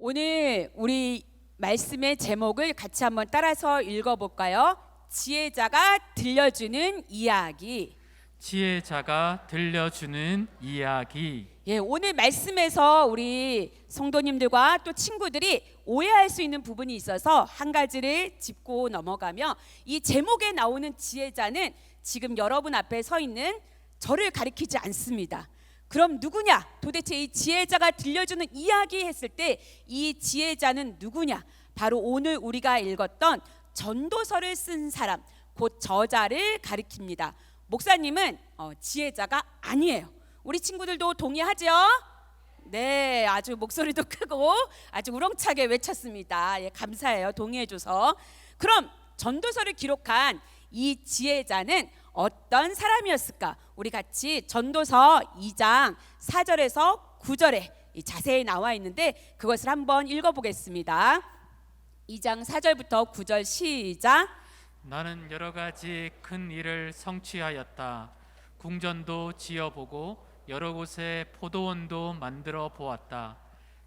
오늘 우리 말씀의 제목을 같이 한번 따라서 읽어볼까요? 지혜자가 들려주는 이야기. 지혜자가 들려주는 이야기. 오늘 말씀에서 우리 성도님들과 또 친구들이 오해할 수 있는 부분이 있어서 한 가지를 짚고 넘어가며, 이 제목에 나오는 지혜자는 지금 여러분 앞에 서 있는 저를 가리키지 않습니다. 그럼 누구냐? 도대체 이 지혜자가 들려주는 이야기 했을 때 이 지혜자는 누구냐? 바로 오늘 우리가 읽었던 전도서를 쓴 사람, 곧 저자를 가리킵니다. 목사님은 지혜자가 아니에요. 우리 친구들도 동의하죠? 네, 아주 목소리도 크고 아주 우렁차게 외쳤습니다. 감사해요, 동의해줘서. 그럼 전도서를 기록한 이 지혜자는 어떤 사람이었을까? 우리 같이 전도서 2장 4절에서 9절에 자세히 나와 있는데 그것을 한번 읽어보겠습니다. 2장 4절부터 9절 시작. 나는 여러 가지 큰 일을 성취하였다. 궁전도 지어보고 여러 곳에 포도원도 만들어 보았다.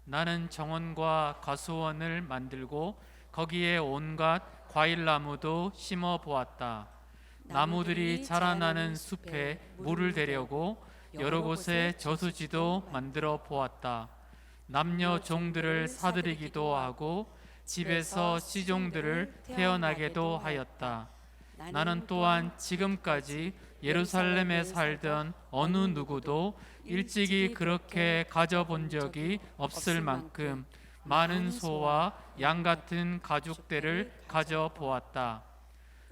나는 정원과 과수원을 만들고 거기에 온갖 과일나무도 심어 보았다. 나무들이 자라나는 숲에 물을 대려고 여러 곳에 저수지도 만들어 보았다. 남녀 종들을 사들이기도 하고 집에서 시종들을 태어나게도 하였다. 나는 또한 지금까지 예루살렘에 살던 어느 누구도 일찍이 그렇게 가져본 적이 없을 만큼 많은 소와 양 같은 가축들을 가져보았다.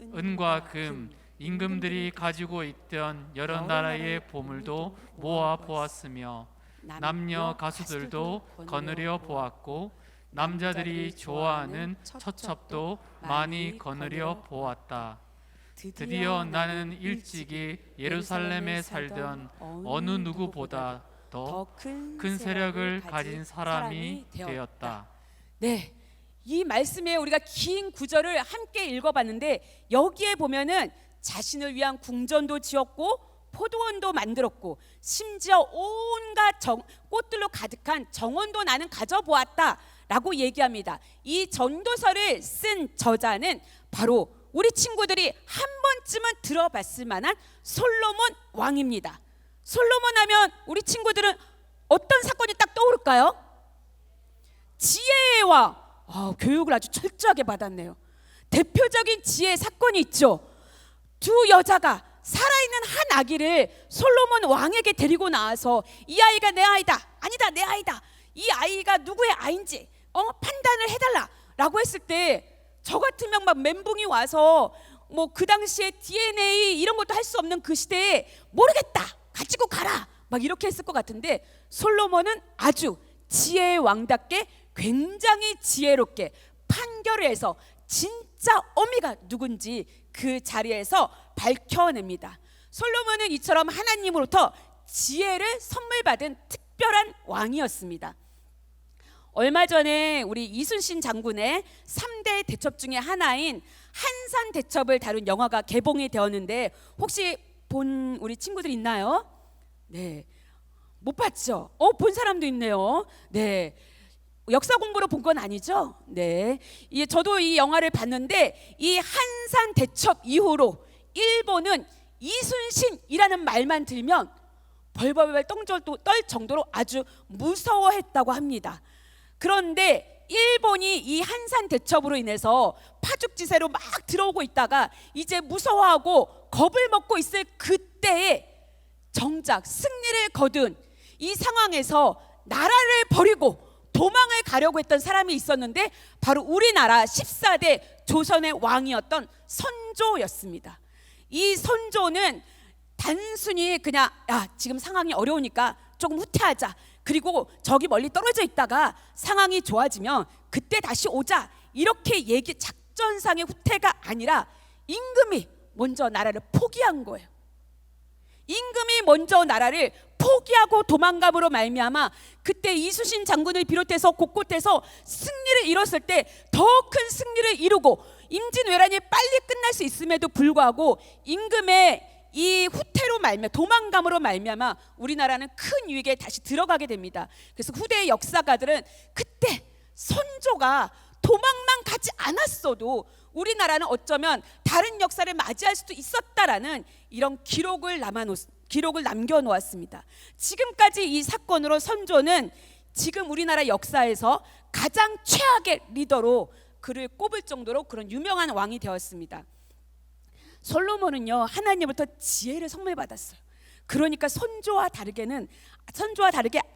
은과 금, 임금들이 가지고 있던 여러 나라의 보물도 모아 보았으며 남녀 가수들도 거느려 보았고 남자들이 좋아하는 처첩도 많이 거느려 보았다. 드디어 나는 일찍이 예루살렘에 살던 어느 누구보다 더 큰 세력을 가진 사람이 되었다. 네, 이 말씀에 우리가 긴 구절을 함께 읽어봤는데 여기에 보면은 자신을 위한 궁전도 지었고 포도원도 만들었고 심지어 온갖 꽃들로 가득한 정원도 나는 가져보았다 라고 얘기합니다. 이 전도서를 쓴 저자는 바로 우리 친구들이 한 번쯤은 들어봤을 만한 솔로몬 왕입니다. 솔로몬 하면 우리 친구들은 어떤 사건이 딱 떠오를까요? 지혜의 왕. 교육을 아주 철저하게 받았네요. 대표적인 지혜 사건이 있죠. 두 여자가 살아있는 한 아기를 솔로몬 왕에게 데리고 나와서 이 아이가 내 아이다, 아니다 내 아이다, 이 아이가 누구의 아이인지 판단을 해달라 라고 했을 때 저 같으면 막 멘붕이 와서 그 당시에 DNA 이런 것도 할 수 없는 그 시대에 모르겠다, 가지고 가라 막 이렇게 했을 것 같은데, 솔로몬은 아주 지혜의 왕답게 굉장히 지혜롭게 판결을 해서 진짜 어미가 누군지 그 자리에서 밝혀냅니다. 솔로몬은 이처럼 하나님으로부터 지혜를 선물 받은 특별한 왕이었습니다. 얼마 전에 우리 이순신 장군의 3대 대첩 중에 하나인 한산 대첩을 다룬 영화가 개봉이 되었는데 혹시 본 우리 친구들 있나요? 네, 못 봤죠? 본 사람도 있네요. 네, 역사 공부로 본 건 아니죠? 네, 저도 이 영화를 봤는데 이 한산 대첩 이후로 일본은 이순신이라는 말만 들면 벌벌벌 떨 정도로 아주 무서워했다고 합니다. 그런데 일본이 이 한산 대첩으로 인해서 파죽지세로 막 들어오고 있다가 이제 무서워하고 겁을 먹고 있을 그때에 정작 승리를 거둔 이 상황에서 나라를 버리고 도망을 가려고 했던 사람이 있었는데 바로 우리나라 14대 조선의 왕이었던 선조였습니다. 이 선조는 단순히 그냥 지금 상황이 어려우니까 조금 후퇴하자, 그리고 저기 멀리 떨어져 있다가 상황이 좋아지면 그때 다시 오자, 이렇게 작전상의 후퇴가 아니라 임금이 먼저 나라를 포기한 거예요. 임금이 먼저 나라를 포기하고 도망감으로 말미암아 그때 이순신 장군을 비롯해서 곳곳에서 승리를 이뤘을 때 더 큰 승리를 이루고 임진왜란이 빨리 끝날 수 있음에도 불구하고 임금의 이 후퇴로 도망감으로 말미암아 우리나라는 큰 위기에 다시 들어가게 됩니다. 그래서 후대의 역사가들은 그때 선조가 도망만 가지 않았어도 우리나라는 어쩌면 다른 역사를 맞이할 수도 있었다라는 이런 기록을 남겨놓았습니다. 지금까지 이 사건으로 선조는 지금 우리나라 역사에서 가장 최악의 리더로 그를 꼽을 정도로 그런 유명한 왕이 되었습니다. 솔로몬은요, 하나님으로부터 지혜를 선물 받았어요. 그러니까 선조와 다르게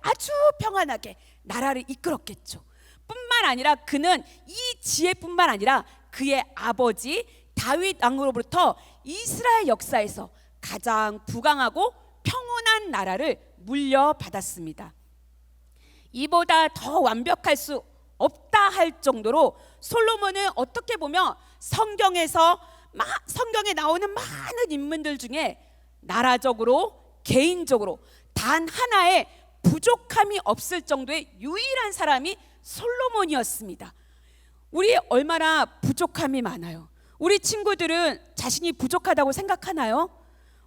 아주 평안하게 나라를 이끌었겠죠. 뿐만 아니라 그는 이 지혜뿐만 아니라 그의 아버지 다윗 왕으로부터 이스라엘 역사에서 가장 부강하고 평온한 나라를 물려받았습니다. 이보다 더 완벽할 수 없다 할 정도로 솔로몬은 어떻게 보면 성경에 나오는 많은 인물들 중에 나라적으로 개인적으로 단 하나의 부족함이 없을 정도의 유일한 사람이 솔로몬이었습니다. 우리 얼마나 부족함이 많아요. 우리 친구들은 자신이 부족하다고 생각하나요?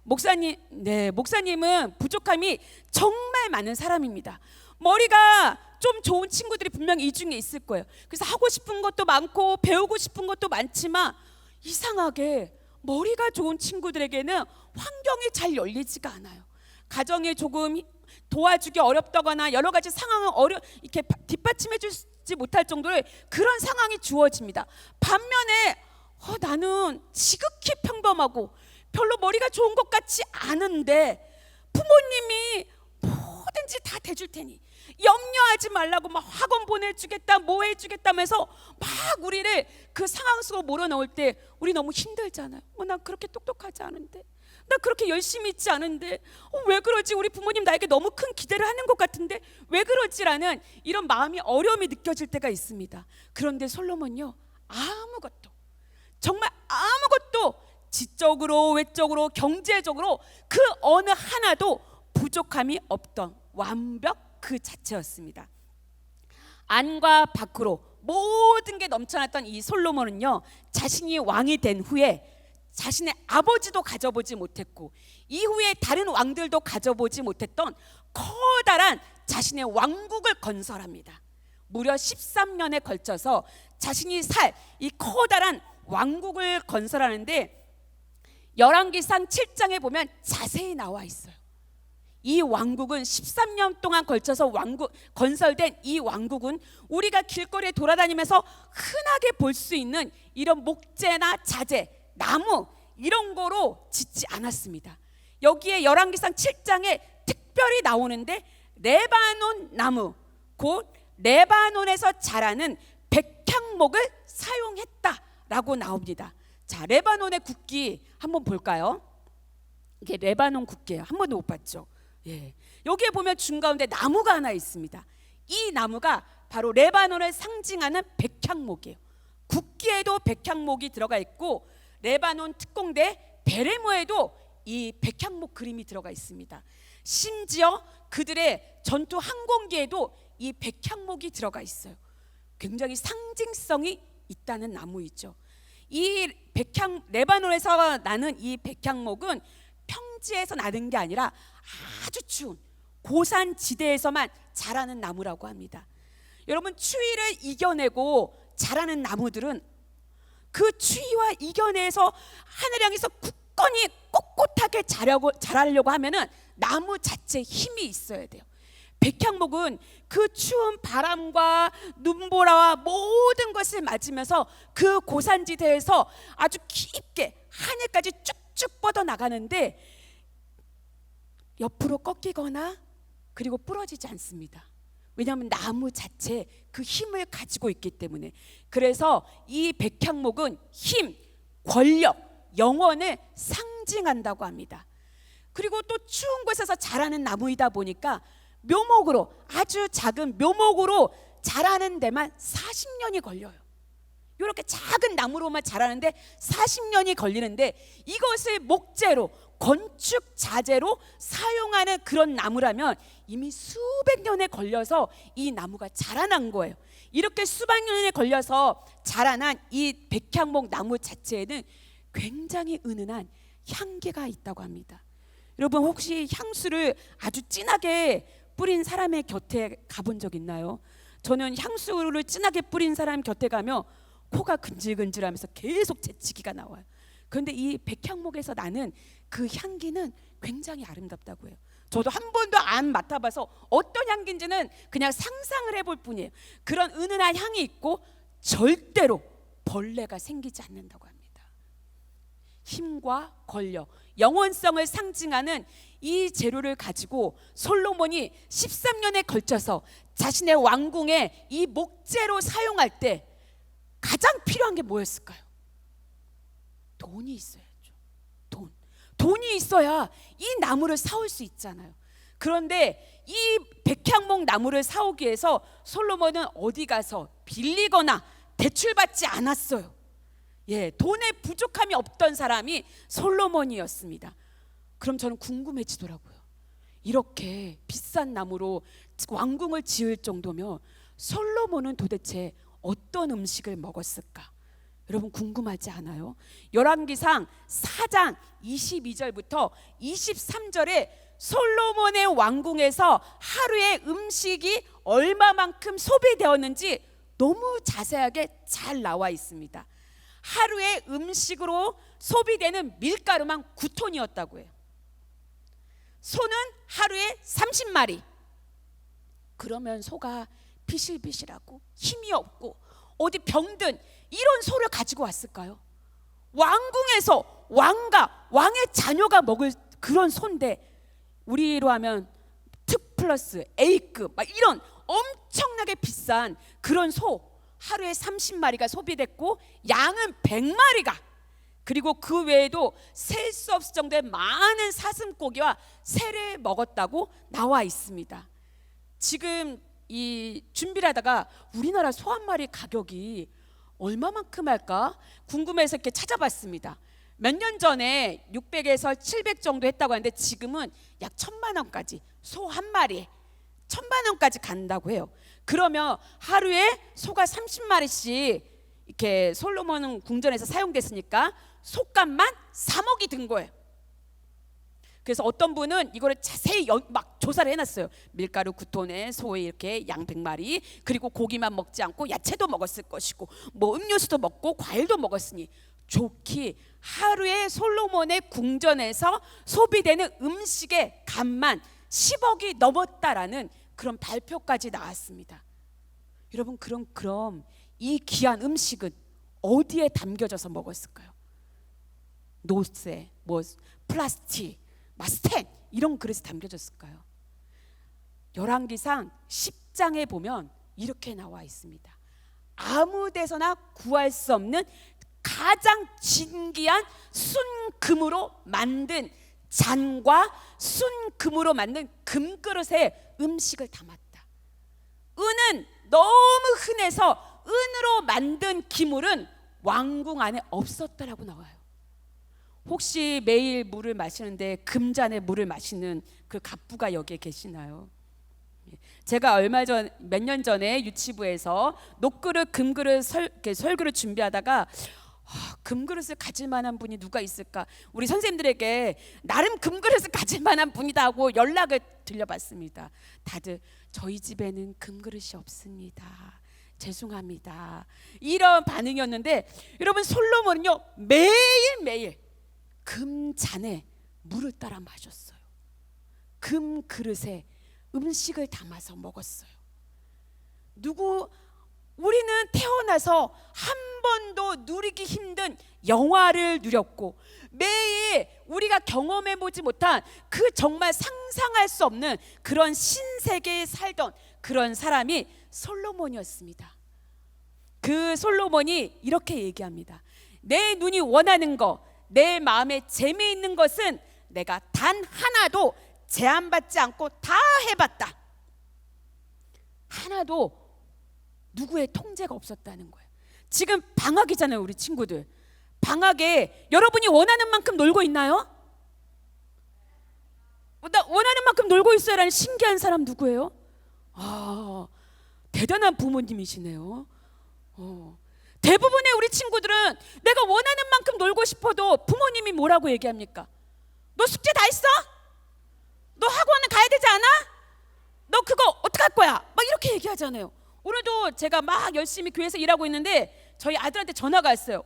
목사님은 부족함이 정말 많은 사람입니다. 머리가 좀 좋은 친구들이 분명히 이 중에 있을 거예요. 그래서 하고 싶은 것도 많고 배우고 싶은 것도 많지만 이상하게 머리가 좋은 친구들에게는 환경이 잘 열리지가 않아요. 가정에 조금 도와주기 어렵다거나 여러 가지 상황을 이렇게 뒷받침해 주지 못할 정도의 그런 상황이 주어집니다. 반면에 나는 지극히 평범하고 별로 머리가 좋은 것 같지 않은데 부모님이 뭐든지 다 대줄 테니 염려하지 말라고 막 학원 보내주겠다 뭐 해주겠다면서 막 우리를 그 상황 속으로 몰아넣을 때 우리 너무 힘들잖아요. 난 그렇게 똑똑하지 않은데, 나 그렇게 열심히 있지 않은데 왜 그러지? 우리 부모님 나에게 너무 큰 기대를 하는 것 같은데 왜 그러지라는 이런 마음이 어려움이 느껴질 때가 있습니다. 그런데 솔로몬요, 정말 아무것도 지적으로 외적으로 경제적으로 그 어느 하나도 부족함이 없던 완벽 그 자체였습니다. 안과 밖으로 모든 게 넘쳐났던 이 솔로몬은요, 자신이 왕이 된 후에 자신의 아버지도 가져보지 못했고 이후에 다른 왕들도 가져보지 못했던 커다란 자신의 왕국을 건설합니다. 무려 13년에 걸쳐서 자신이 살 이 커다란 왕국을 건설하는데 열왕기상 7장에 보면 자세히 나와 있어요. 이 왕국은 13년 동안 걸쳐서 건설된 이 왕국은 우리가 길거리에 돌아다니면서 흔하게 볼 수 있는 이런 목재나 자재, 나무 이런 거로 짓지 않았습니다. 여기에 열왕기상 7장에 특별히 나오는데 레바논 나무, 곧 레바논에서 자라는 백향목을 사용했다라고 나옵니다. 자, 레바논의 국기 한번 볼까요? 이게 레바논 국기예요. 한 번도 못 봤죠? 예. 여기에 보면 중가운데 나무가 하나 있습니다. 이 나무가 바로 레바논을 상징하는 백향목이에요. 국기에도 백향목이 들어가 있고 레바논 특공대 베레모에도 이 백향목 그림이 들어가 있습니다. 심지어 그들의 전투 항공기에도 이 백향목이 들어가 있어요. 굉장히 상징성이 있다는 나무이죠. 이 레바논에서 나는 이 백향목은 평지에서 나는 게 아니라 아주 추운 고산 지대에서만 자라는 나무라고 합니다. 여러분, 추위를 이겨내고 자라는 나무들은 그 추위와 이겨내서 하늘 향해서 굳건히 꼿꼿하게 자라려고 하면은 나무 자체에 힘이 있어야 돼요. 백향목은 그 추운 바람과 눈보라와 모든 것을 맞으면서 그 고산지대에서 아주 깊게 하늘까지 쭉쭉 뻗어 나가는데 옆으로 꺾이거나 그리고 부러지지 않습니다. 왜냐하면 나무 자체에 그 힘을 가지고 있기 때문에. 그래서 이 백향목은 힘, 권력, 영원을 상징한다고 합니다. 그리고 또 추운 곳에서 자라는 나무이다 보니까 묘목으로, 아주 작은 묘목으로 자라는 데만 40년이 걸려요. 이렇게 작은 나무로만 자라는데 40년이 걸리는데 이것을 목재로, 건축 자재로 사용하는 그런 나무라면 이미 수백 년에 걸려서 이 나무가 자라난 거예요. 이렇게 수백 년에 걸려서 자라난 이 백향목 나무 자체에는 굉장히 은은한 향기가 있다고 합니다. 여러분, 혹시 향수를 아주 진하게 뿌린 사람의 곁에 가본 적 있나요? 저는 향수를 진하게 뿌린 사람 곁에 가면 코가 근질근질하면서 계속 재채기가 나와요. 그런데 이 백향목에서 나는 그 향기는 굉장히 아름답다고 해요. 저도 한 번도 안 맡아봐서 어떤 향기인지는 그냥 상상을 해볼 뿐이에요. 그런 은은한 향이 있고 절대로 벌레가 생기지 않는다고 합니다. 힘과 권력, 영원성을 상징하는 이 재료를 가지고 솔로몬이 13년에 걸쳐서 자신의 왕궁에 이 목재로 사용할 때 가장 필요한 게 뭐였을까요? 돈이 있어야죠. 돈이 있어야 이 나무를 사올 수 있잖아요. 그런데 이 백향목 나무를 사오기 위해서 솔로몬은 어디 가서 빌리거나 대출받지 않았어요. 돈에 부족함이 없던 사람이 솔로몬이었습니다. 그럼 저는 궁금해지더라고요. 이렇게 비싼 나무로 왕궁을 지을 정도면 솔로몬은 도대체 어떤 음식을 먹었을까? 여러분 궁금하지 않아요? 열왕기상 4장 22절부터 23절에 솔로몬의 왕궁에서 하루에 음식이 얼마만큼 소비되었는지 너무 자세하게 잘 나와 있습니다. 하루에 음식으로 소비되는 밀가루만 9톤이었다고 해요. 소는 하루에 30마리. 그러면 소가 비실비실하고 힘이 없고 어디 병든 이런 소를 가지고 왔을까요? 왕궁에서 왕과 왕의 자녀가 먹을 그런 소인데, 우리로 하면 특 플러스 A급 막 이런 엄청나게 비싼 그런 소 하루에 30마리가 소비됐고 양은 100마리가, 그리고 그 외에도 셀 수 없을 정도의 많은 사슴고기와 새를 먹었다고 나와 있습니다. 지금 이 준비를 하다가 우리나라 소 한 마리 가격이 얼마만큼 할까 궁금해서 이렇게 찾아봤습니다. 몇 년 전에 600에서 700 정도 했다고 하는데 지금은 약 1000만 원까지, 소 한 마리에 1000만 원까지 간다고 해요. 그러면 하루에 소가 30마리씩 이렇게 솔로몬 궁전에서 사용됐으니까 소값만 3억이 든 거예요. 그래서 어떤 분은 이거를 자세히 막 조사를 해놨어요. 밀가루 9톤에 소에 이렇게 양 100마리, 그리고 고기만 먹지 않고 야채도 먹었을 것이고 뭐 음료수도 먹고 과일도 먹었으니 좋기 하루에 솔로몬의 궁전에서 소비되는 음식의 값만 10억이 넘었다라는 그런 발표까지 나왔습니다. 여러분 그럼 이 귀한 음식은 어디에 담겨져서 먹었을까요? 노쇠, 뭐 플라스틱, 스텐 이런 그릇에 담겨졌을까요? 열왕기상 10장에 보면 이렇게 나와 있습니다. 아무 데서나 구할 수 없는 가장 진귀한 순금으로 만든 잔과 순금으로 만든 금그릇에 음식을 담았다. 은은 너무 흔해서 은으로 만든 기물은 왕궁 안에 없었다라고 나와요. 혹시 매일 물을 마시는데 금잔에 물을 마시는 그 갑부가 여기에 계시나요? 제가 몇 년 전에 유치부에서 녹그릇, 금그릇, 설그릇 준비하다가 금그릇을 가질 만한 분이 누가 있을까? 우리 선생님들에게 나름 금그릇을 가질 만한 분이다 하고 연락을 드려봤습니다. 다들 저희 집에는 금그릇이 없습니다. 죄송합니다. 이런 반응이었는데 여러분 솔로몬은요 매일매일 금잔에 물을 따라 마셨어요. 금그릇에 음식을 담아서 먹었어요. 우리는 태어나서 한 번도 누리기 힘든 영화를 누렸고 매일 우리가 경험해보지 못한 그 정말 상상할 수 없는 그런 신세계에 살던 그런 사람이 솔로몬이었습니다. 그 솔로몬이 이렇게 얘기합니다. 내 눈이 원하는 거, 내 마음에 재미있는 것은 내가 단 하나도 제한받지 않고 다 해봤다. 하나도 누구의 통제가 없었다는 거예요. 지금 방학이잖아요. 우리 친구들 방학에 여러분이 원하는 만큼 놀고 있나요? 나 원하는 만큼 놀고 있어요라는 신기한 사람 누구예요? 대단한 부모님이시네요. 대부분의 우리 친구들은 내가 원하는 만큼 놀고 싶어도 부모님이 뭐라고 얘기합니까? 너 숙제 다 했어? 너 학원은 가야 되지 않아? 너 그거 어떡할 거야? 막 이렇게 얘기하잖아요. 오늘도 제가 막 열심히 교회에서 일하고 있는데 저희 아들한테 전화가 왔어요.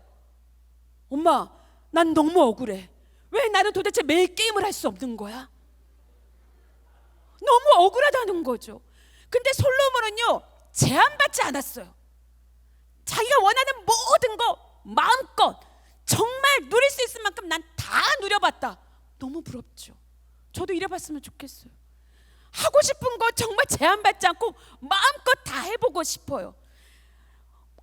엄마, 난 너무 억울해. 왜 나는 도대체 매일 게임을 할 수 없는 거야? 너무 억울하다는 거죠. 근데 솔로몬은요, 제한받지 않았어요. 자기가 원하는 모든 거 마음껏 정말 누릴 수 있을 만큼 난 다 누려봤다. 너무 부럽죠. 저도 이래봤으면 좋겠어요. 하고 싶은 거 정말 제한받지 않고 마음껏 다 해보고 싶어요.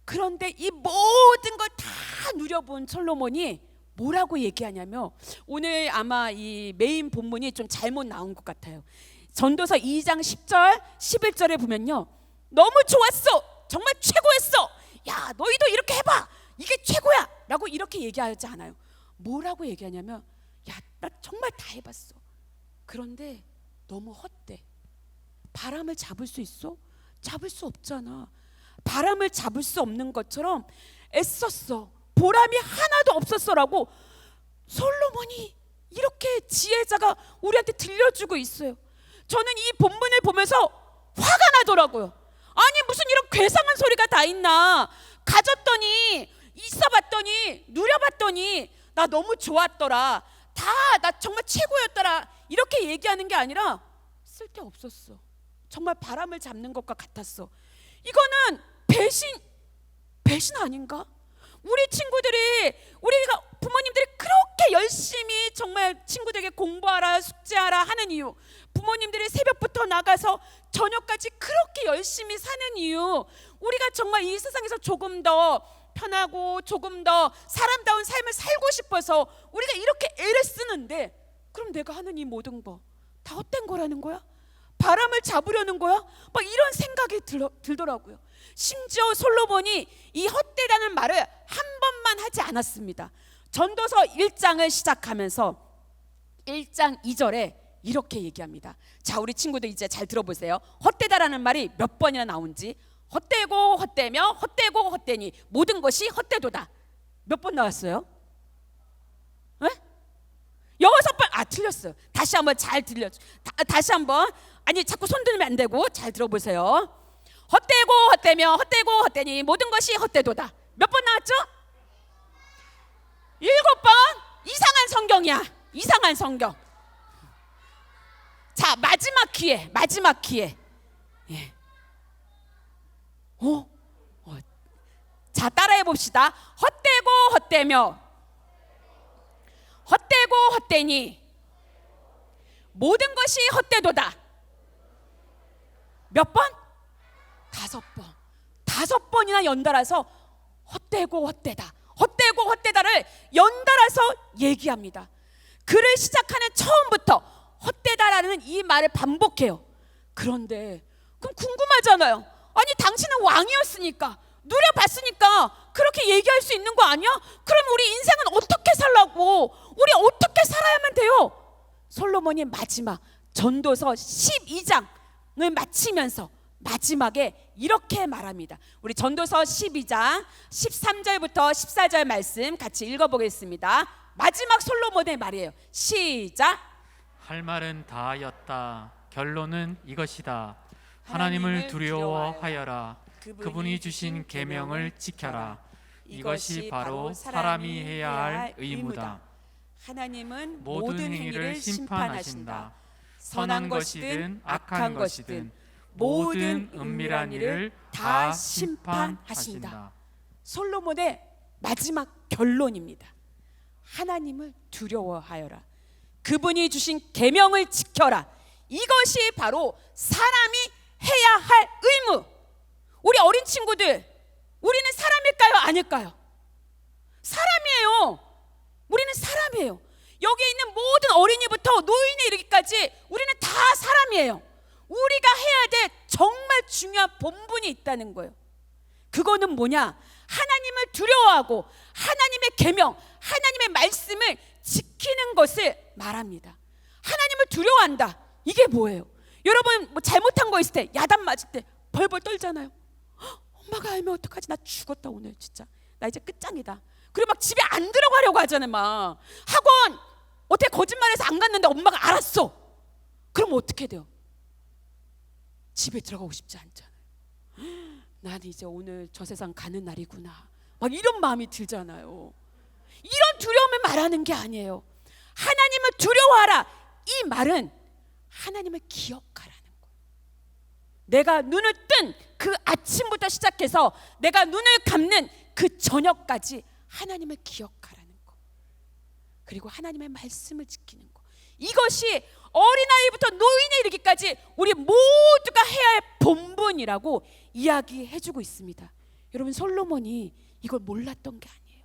그런데 이 모든 걸 다 누려본 솔로몬이 뭐라고 얘기하냐면, 오늘 아마 이 메인 본문이 좀 잘못 나온 것 같아요. 전도서 2장 10절 11절에 보면요, 너무 좋았어, 정말 최고였어, 야 너희도 이렇게 해봐, 이게 최고야 라고 이렇게 얘기하지 않아요. 뭐라고 얘기하냐면, 야 나 정말 다 해봤어. 그런데 너무 헛돼. 바람을 잡을 수 있어? 잡을 수 없잖아. 바람을 잡을 수 없는 것처럼 애썼어. 보람이 하나도 없었어라고 솔로몬이 이렇게 지혜자가 우리한테 들려주고 있어요. 저는 이 본문을 보면서 화가 나더라고요. 아니 무슨 이런 괴상한 소리가 다 있나. 가졌더니, 있어봤더니, 누려봤더니 나 너무 좋았더라, 다 나 정말 최고였더라, 이렇게 얘기하는 게 아니라 쓸데없었어. 정말 바람을 잡는 것과 같았어. 이거는 배신 아닌가? 우리 친구들이, 우리가 부모님들이 그렇게 열심히 정말 친구들에게 공부하라, 숙제하라 하는 이유, 부모님들이 새벽부터 나가서 저녁까지 그렇게 열심히 사는 이유, 우리가 정말 이 세상에서 조금 더 편하고 조금 더 사람다운 삶을 살고 싶어서 우리가 이렇게 애를 쓰는데, 그럼 내가 하는 이 모든 거 다 헛된 거라는 거야? 바람을 잡으려는 거야? 막 이런 생각이 들더라고요. 심지어 솔로몬이 이 헛되다는 말을 한 번만 하지 않았습니다. 전도서 1장을 시작하면서 1장 2절에 이렇게 얘기합니다. 자, 우리 친구들 이제 잘 들어보세요. 헛되다라는 말이 몇 번이나 나온지. 헛되고 헛되며 헛되고 헛되니 모든 것이 헛되도다. 몇 번 나왔어요? 네? 6번. 아, 틀렸어요. 다시 한번 잘 다시 한번. 아니 자꾸 손 들면 안 되고 잘 들어보세요. 헛되고 헛되며 헛되고 헛되니 모든 것이 헛되도다. 몇 번 나왔죠? 7번. 이상한 성경이야. 이상한 성경. 자, 마지막 기회. 예. 자, 따라해 봅시다. 헛되고 헛되며 헛되고 헛되니 모든 것이 헛되도다. 몇 번? 5번. 5번이나 연달아서 헛되고 헛되다, 헛되고 헛되다를 연달아서 얘기합니다. 글을 시작하는 처음부터 헛되다라는 이 말을 반복해요. 그런데 그럼 궁금하잖아요. 아니 당신은 왕이었으니까, 누려봤으니까 그렇게 얘기할 수 있는 거 아니야? 그럼 우리 인생은 어떻게 살라고? 우리 어떻게 살아야만 돼요? 솔로몬이 마지막 전도서 12장을 마치면서 마지막에 이렇게 말합니다. 우리 전도서 12장 13절부터 14절 말씀 같이 읽어보겠습니다. 마지막 솔로몬의 말이에요. 시작. 할 말은 다 하였다. 결론은 이것이다. 하나님을 두려워하여라. 그분이 주신 계명을 지켜라. 이것이 바로 사람이 해야 할 의무다. 하나님은 모든 행위를 심판하신다. 선한 것이든 악한 것이든 모든 은밀한 일을 다 심판하신다. 솔로몬의 마지막 결론입니다. 하나님을 두려워하여라. 그분이 주신 계명을 지켜라. 이것이 바로 사람이 해야 할 의무. 우리 어린 친구들, 우리는 사람일까요? 아닐까요? 사람이에요. 우리는 사람이에요. 여기 있는 모든 어린이부터 노인에 이르기까지 우리는 다 사람이에요. 우리가 해야 될 정말 중요한 본분이 있다는 거예요. 그거는 뭐냐? 하나님을 두려워하고 하나님의 계명, 하나님의 말씀을 지키는 것을 말합니다. 하나님을 두려워한다. 이게 뭐예요? 여러분 뭐 잘못한 거 있을 때, 야단 맞을 때 벌벌 떨잖아요. 엄마가 알면 어떡하지? 나 죽었다 오늘 진짜. 나 이제 끝장이다. 그리고 막 집에 안 들어가려고 하잖아요. 막 학원 어떻게 거짓말해서 안 갔는데 엄마가 알았어. 그럼 어떻게 돼요? 집에 들어가고 싶지 않잖아요. 나는 이제 오늘 저 세상 가는 날이구나, 막 이런 마음이 들잖아요. 이런 두려움을 말하는 게 아니에요. 하나님을 두려워하라, 이 말은 하나님을 기억하라는 거예요. 내가 눈을 뜬 그 아침부터 시작해서 내가 눈을 감는 그 저녁까지 하나님을 기억하라는 거, 그리고 하나님의 말씀을 지키는 거, 이것이 어린아이부터 노인에 이르기까지 우리 모두가 해야 할 본분이라고 이야기해주고 있습니다. 여러분, 솔로몬이 이걸 몰랐던 게 아니에요.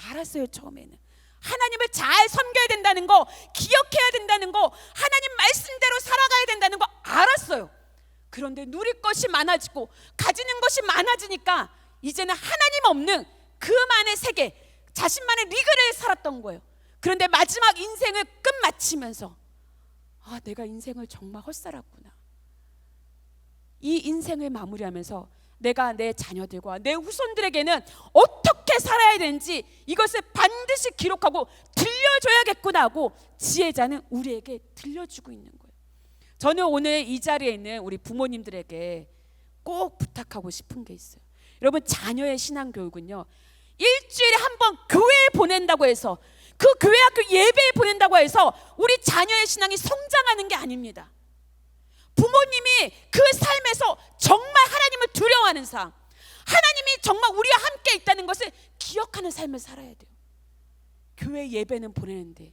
알았어요. 처음에는 하나님을 잘 섬겨야 된다는 거, 기억해야 된다는 거, 하나님 말씀대로 살아가야 된다는 거 알았어요. 그런데 누릴 것이 많아지고 가지는 것이 많아지니까 이제는 하나님 없는 그만의 세계, 자신만의 리그를 살았던 거예요. 그런데 마지막 인생을 끝마치면서 내가 인생을 정말 헛살았구나. 이 인생을 마무리하면서 내가 내 자녀들과 내 후손들에게는 어떻게 살아야 되는지 이것을 반드시 기록하고 들려줘야겠구나 하고 지혜자는 우리에게 들려주고 있는 거예요. 저는 오늘 이 자리에 있는 우리 부모님들에게 꼭 부탁하고 싶은 게 있어요. 여러분, 자녀의 신앙교육은요, 일주일에 한 번 교회에 보낸다고 해서, 그 교회 학교 예배에 보낸다고 해서 우리 자녀의 신앙이 성장하는 게 아닙니다. 부모님이 그 삶에서 정말 하나님을 두려워하는 삶, 하나님이 정말 우리와 함께 있다는 것을 기억하는 삶을 살아야 돼요. 교회 예배는 보내는데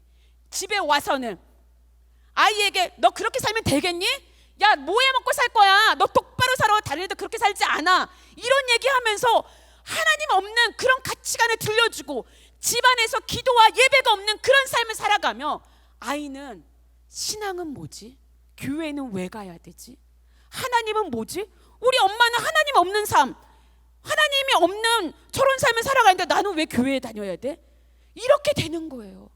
집에 와서는 아이에게 너 그렇게 살면 되겠니? 야, 뭐 해 먹고 살 거야? 너 똑바로 살아. 다른 애들 그렇게 살지 않아. 이런 얘기하면서 하나님 없는 그런 가치관을 들려주고 집안에서 기도와 예배가 없는 그런 삶을 살아가며 아이는 신앙은 뭐지? 교회는 왜 가야 되지? 하나님은 뭐지? 우리 엄마는 하나님 없는 삶, 하나님이 없는 저런 삶을 살아가는데 나는 왜 교회에 다녀야 돼? 이렇게 되는 거예요.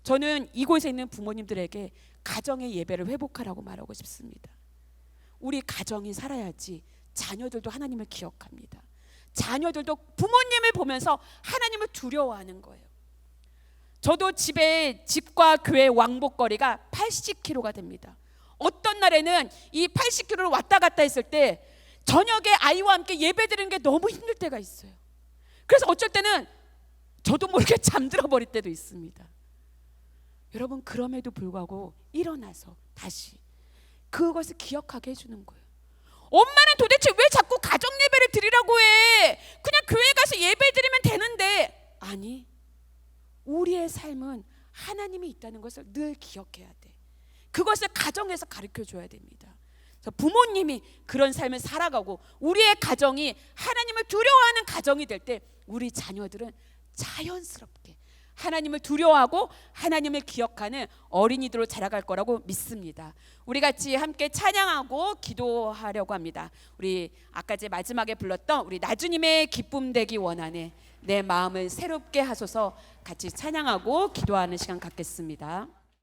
저는 이곳에 있는 부모님들에게 가정의 예배를 회복하라고 말하고 싶습니다. 우리 가정이 살아야지 자녀들도 하나님을 기억합니다. 자녀들도 부모님을 보면서 하나님을 두려워하는 거예요. 저도 집과 교회 왕복거리가 80km가 됩니다. 어떤 날에는 이 80km를 왔다 갔다 했을 때 저녁에 아이와 함께 예배 드리는 게 너무 힘들 때가 있어요. 그래서 어쩔 때는 저도 모르게 잠들어 버릴 때도 있습니다. 여러분, 그럼에도 불구하고 일어나서 다시 그것을 기억하게 해주는 거예요. 엄마는 도대체 왜 자꾸 가정 예배를 드리라고 해? 그냥 교회 가서 예배 드리면 되는데. 아니, 우리의 삶은 하나님이 있다는 것을 늘 기억해야 돼. 그것을 가정에서 가르쳐줘야 됩니다. 그래서 부모님이 그런 삶을 살아가고 우리의 가정이 하나님을 두려워하는 가정이 될 때 우리 자녀들은 자연스럽게 하나님을 두려워하고 하나님을 기억하는 어린이들로 자라갈 거라고 믿습니다. 우리 같이 함께 찬양하고 기도하려고 합니다. 우리 아까 제 마지막에 불렀던 우리 나주님의 기쁨 되기 원하네, 내 마음을 새롭게 하소서, 같이 찬양하고 기도하는 시간 갖겠습니다.